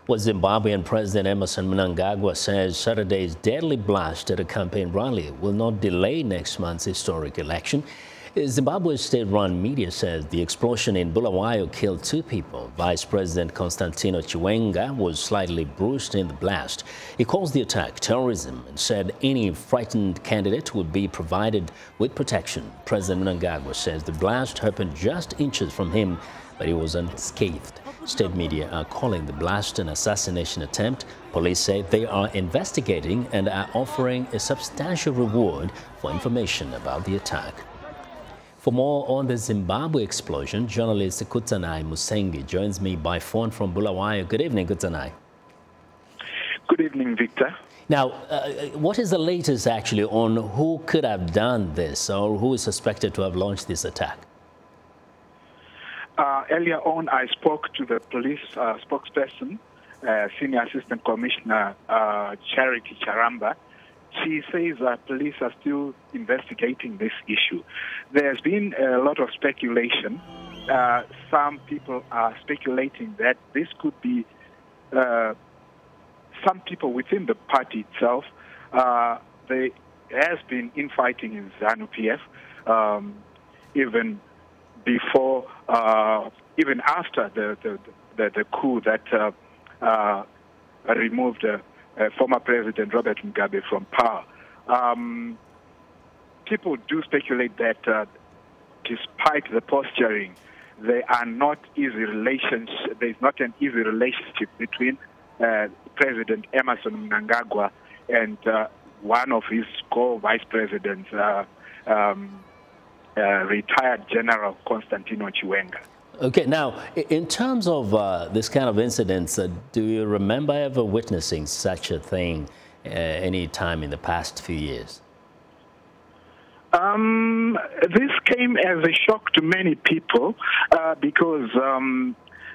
Well, Zimbabwean President Emmerson Mnangagwa says Saturday's deadly blast at a campaign rally will not delay next month's historic election. Zimbabwe's state-run media says the explosion in Bulawayo killed 2 people. Vice President Constantino Chiwenga was slightly bruised in the blast. He calls the attack terrorism and said any frightened candidate would be provided with protection. President Mnangagwa says the blast happened just inches from him, but he was unscathed. State media are calling the blast an assassination attempt. Police say they are investigating and are offering a substantial reward for information about the attack. For more on the Zimbabwe explosion, journalist Kudzanai Musengi joins me by phone from Bulawayo. Good evening, Kudzanai. Good evening, Victor. Now, what is the latest actually on who could have done this or who is suspected to have launched this attack? Earlier on, I spoke to the police spokesperson, Senior Assistant Commissioner Charity Charamba. She says police are still investigating this issue. There's been a lot of speculation. Some people are speculating that this could be some people within the party itself. There has been infighting in ZANU-PF, even before, even after the coup that removed former President Robert Mugabe from power. People do speculate that despite the posturing, there are not easy relations. There is not an easy relationship between President Emmerson Mnangagwa and one of his co-vice presidents, retired General Constantino Chiwenga. Okay, now, in terms of this kind of incidents, do you remember ever witnessing such a thing any time in the past few years? This came as a shock to many people because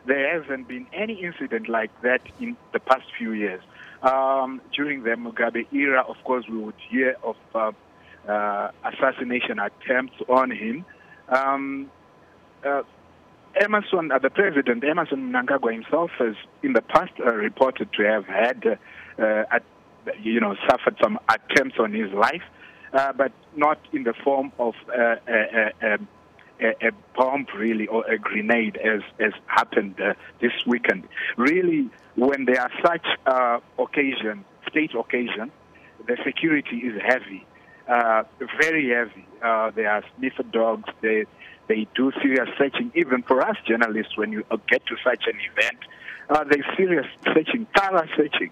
there hasn't been any incident like that in the past few years. During the Mugabe era, of course, we would hear of assassination attempts on him. The President, Emmerson Mnangagwa himself, has in the past reported to have had, suffered some attempts on his life, but not in the form of a bomb, really, or a grenade, as happened this weekend. Really, when there are such state occasions, the security is heavy, very heavy. There are sniffer dogs. They do serious searching. Even for us journalists, when you get to such an event, there's serious searching, thorough searching.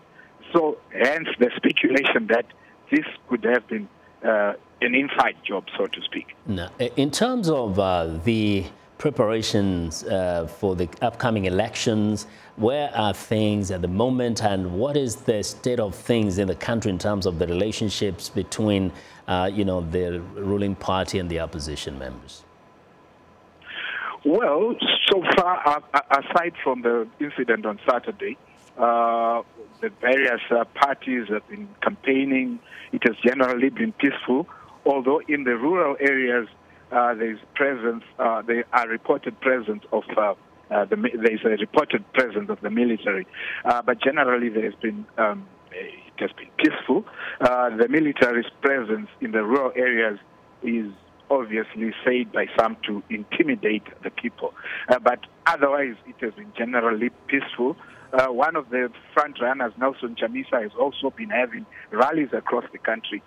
So hence the speculation that this could have been an inside job, so to speak. Now, in terms of the preparations for the upcoming elections, where are things at the moment, and what is the state of things in the country in terms of the relationships between, the ruling party and the opposition members? Well, so far, aside from the incident on Saturday, the various parties have been campaigning. It has generally been peaceful, although in the rural areas there is presence. There are reported presence of there is a reported presence of the military, but generally there has been it has been peaceful. The military's presence in the rural areas is obviously said by some to intimidate the people. But otherwise, it has been generally peaceful. One of the front runners, Nelson Chamisa, has also been having rallies across the country,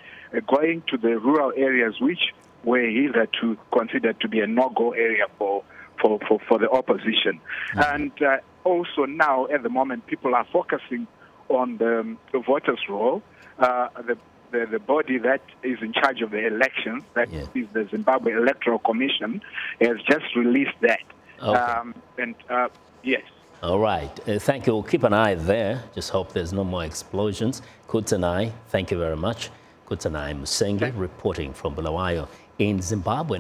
going to the rural areas which were hitherto considered to be a no-go area for the opposition. And also now, at the moment, people are focusing on the voters' roll. The body that is in charge of the elections, that is the Zimbabwe Electoral Commission, has just released that. Okay. Yes. All right. Thank you. We'll keep an eye there. Just hope there's no more explosions. Kudzanai, thank you very much. Kudzanai Musengi reporting from Bulawayo in Zimbabwe.